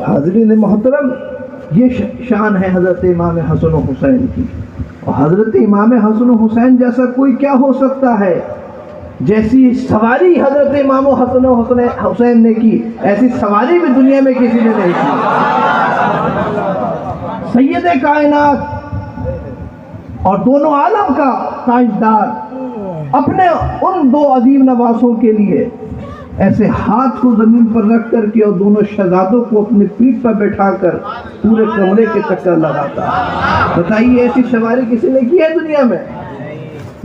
تو حاضرین محترم، یہ شان ہے حضرت امام حسن و حسین کی، اور حضرت امام حسن و حسین جیسا کوئی کیا ہو سکتا ہے؟ جیسی سواری حضرت امام حسن و حسین نے کی، ایسی سواری بھی دنیا میں کسی نے نہیں کی۔ سید کائنات اور دونوں عالم کا تاجدار اپنے ان دو عظیم نواسوں کے لیے ایسے ہاتھ کو زمین پر رکھ کر کے اور دونوں شہزادوں کو اپنی پیٹھ پر بٹھا کر پورے کمرے کے چکر لگاتا ہے۔ بتائیے ایسی سواری کسی نے کی ہے دنیا میں؟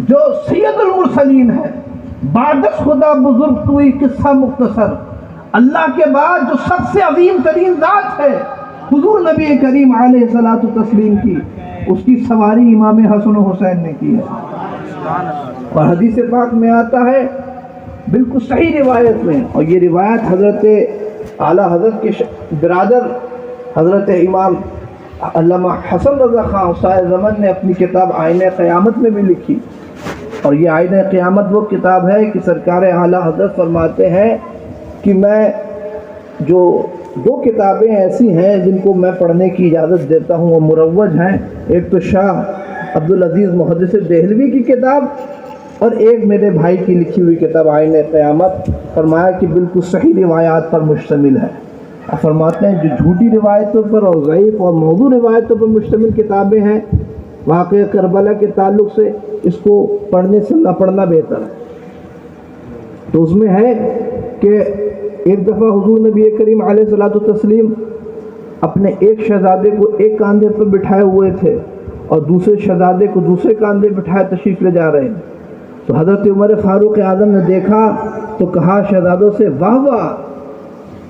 جو سید المرسلین ہے، بعد خدا بزرگ توئی قصہ مختصر، اللہ کے بعد جو سب سے عظیم ترین ذات ہے حضور نبی کریم علیہ الصلوۃ والتسلیم کی، اس کی سواری امام حسن و حسین نے کی ہے۔ اور حدیث پاک میں آتا ہے بالکل صحیح روایت میں، اور یہ روایت حضرت اعلیٰ حضرت کے برادر حضرت امام علامہ حسن رضا خان استاد زمن نے اپنی کتاب آئینہ قیامت میں بھی لکھی۔ اور یہ آئینہ قیامت وہ کتاب ہے کہ سرکار اعلیٰ حضرت فرماتے ہیں کہ میں جو دو کتابیں ایسی ہیں جن کو میں پڑھنے کی اجازت دیتا ہوں وہ مروج ہیں، ایک تو شاہ عبدالعزیز محدث دہلوی کی کتاب اور ایک میرے بھائی کی لکھی ہوئی کتاب آئینہ قیامت۔ فرمایا کہ بالکل صحیح روایات پر مشتمل ہے۔ فرماتے ہیں جو جھوٹی روایتوں پر اور ضعیف اور موضوع روایتوں پر مشتمل کتابیں ہیں واقعہ کربلا کے تعلق سے، اس کو پڑھنے سے نہ پڑھنا بہتر ہے۔ تو اس میں ہے کہ ایک دفعہ حضور نبی کریم علیہ الصلوۃ والتسلیم اپنے ایک شہزادے کو ایک کاندھے پر بٹھائے ہوئے تھے اور دوسرے شہزادے کو دوسرے کاندھے بٹھائے تشریف لے جا رہے ہیں۔ تو حضرت عمر فاروق اعظم نے دیکھا تو کہا شہزادوں سے، واہ واہ،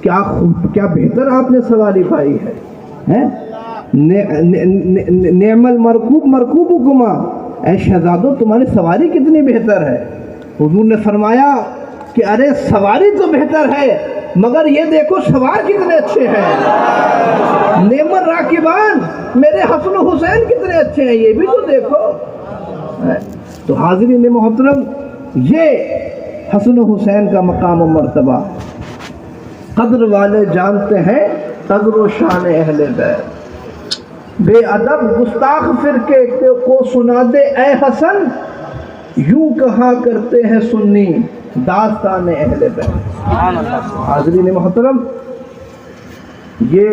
کیا بہتر آپ نے سواری پائی ہے، نعم المرکوب مرکوبکما، اے شہزادوں تمہاری سواری کتنی بہتر ہے۔ حضور نے فرمایا کہ ارے سواری تو بہتر ہے مگر یہ دیکھو سوار کتنے اچھے ہیں، نعم الراکبان، میرے حسن و حسین کتنے اچھے ہیں، یہ بھی تو دیکھو۔ تو حاضرین محترم، یہ حسن و حسین کا مقام و مرتبہ قدر والے جانتے ہیں، قدر و شان اہل بیت۔ بے ادب گستاخ فرقے کو سنا دے اے حسن، یوں کہا کرتے ہیں سنی داستان اہل بیت۔ حاضرین محترم، یہ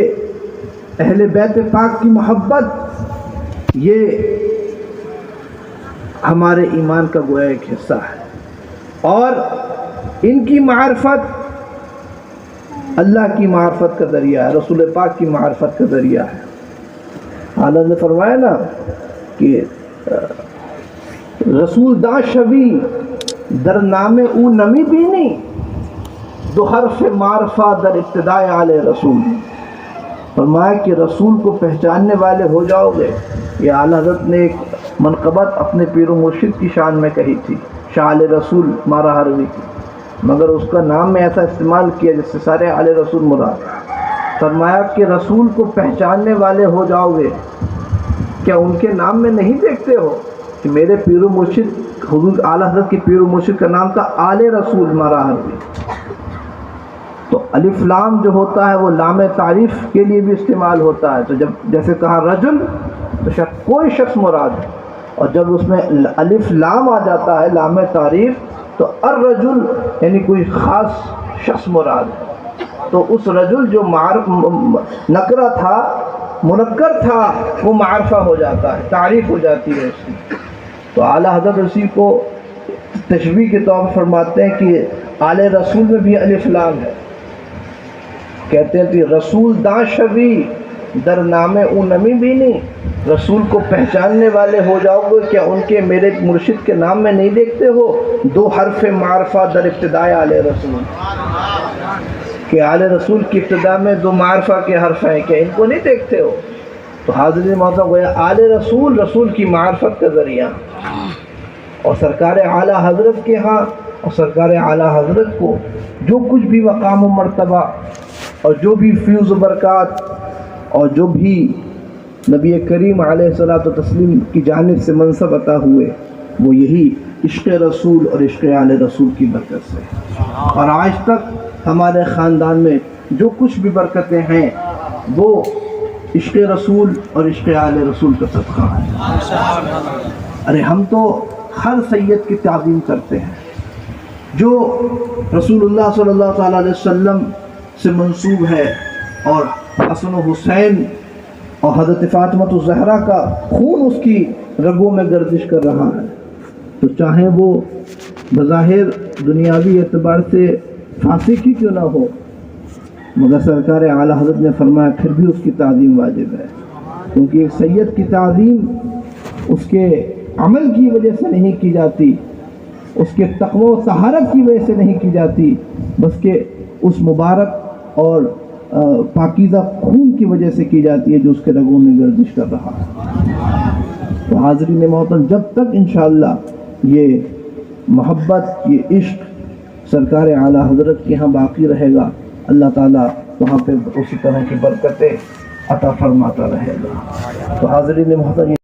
اہل بیت پاک کی محبت یہ ہمارے ایمان کا گویا ایک حصہ ہے، اور ان کی معرفت اللہ کی معرفت کا ذریعہ ہے، رسول پاک کی معرفت کا ذریعہ ہے۔ حضرت نے فرمایا نا کہ رسول دا شوی در نام او نمی بینی، دو حرف معرفہ در ابتداء علی رسول۔ فرمایا کہ رسول کو پہچاننے والے ہو جاؤ گے۔ یہ اعلیٰ حضرت نے ایک منقبت اپنے پیر و مرشد کی شان میں کہی تھی، شاہ علیہ رسول مارا ہروی کی، مگر اس کا نام میں ایسا استعمال کیا جس سے سارے علیہ رسول مراد۔ فرمایا کہ رسول کو پہچاننے والے ہو جاؤ گے، کیا ان کے نام میں نہیں دیکھتے ہو کہ میرے پیر و مرشد حضور اعلیٰ حضرت کے پیر و مرشد کا نام تھا آل رسول مارا ہروی۔ تو الف لام جو ہوتا ہے وہ لام تعریف کے لیے بھی استعمال ہوتا ہے، تو جب جیسے کہا رجل تو کوئی شخص مراد ہے، اور جب اس میں الف لام آ جاتا ہے لام تعریف تو الرجل یعنی کوئی خاص شخص مراد ہے۔ تو اس رجل جو نکرہ تھا، منکر تھا، وہ معرفہ ہو جاتا ہے، تعریف ہو جاتی ہے اس کی۔ تو اعلیٰ حضرت اسی کو تشبیہ کے طور پر فرماتے ہیں کہ آل رسول میں بھی الف لام ہے۔ کہتے ہیں کہ رسول دا شوی در نام او نمی بینی، رسول کو پہچاننے والے ہو جاؤ گے، کیا ان کے میرے مرشد کے نام میں نہیں دیکھتے ہو دو حرف معرفہ در ابتداء آل رسول، کہ آل رسول کی ابتدا میں دو معرفہ کے حرف ہیں، کیا ان کو نہیں دیکھتے ہو؟ تو حاضرین محترم گویا آل رسول رسول کی معرفت کا ذریعہ، اور سرکار اعلیٰ حضرت کے ہاں اور سرکار اعلیٰ حضرت کو جو کچھ بھی مقام و مرتبہ اور جو بھی فیض و برکات اور جو بھی نبی کریم علیہ الصلوۃ والتسلیم کی جانب سے منصب عطا ہوئے وہ یہی عشق رسول اور عشق آل رسول کی برکت سے، اور آج تک ہمارے خاندان میں جو کچھ بھی برکتیں ہیں وہ عشق رسول اور عشق آل رسول کا صدقہ ہے۔ ارے ہم تو ہر سید کی تعظیم کرتے ہیں جو رسول اللہ صلی اللہ تعالیٰ علیہ وسلم سے منسوب ہے، اور حسن و حسین اور حضرت فاطمہ الزہرا کا خون اس کی رگوں میں گردش کر رہا ہے، تو چاہے وہ بظاہر دنیاوی اعتبار سے فاسق ہی کیوں نہ ہو، مگر سرکار اعلیٰ حضرت نے فرمایا پھر بھی اس کی تعظیم واجب ہے، کیونکہ ایک سید کی تعظیم اس کے عمل کی وجہ سے نہیں کی جاتی، اس کے تقوی و طہارت کی وجہ سے نہیں کی جاتی، بس کہ اس مبارک اور پاکیزہ خون کی وجہ سے کی جاتی ہے جو اس کے رگوں میں گردش کر رہا ہے۔ تو حاضرین محترم، جب تک انشاءاللہ یہ محبت، یہ عشق سرکار اعلیٰ حضرت کے یہاں باقی رہے گا، اللہ تعالیٰ وہاں پہ اسی طرح کی برکتیں عطا فرماتا رہے گا۔ تو حاضرین محترم،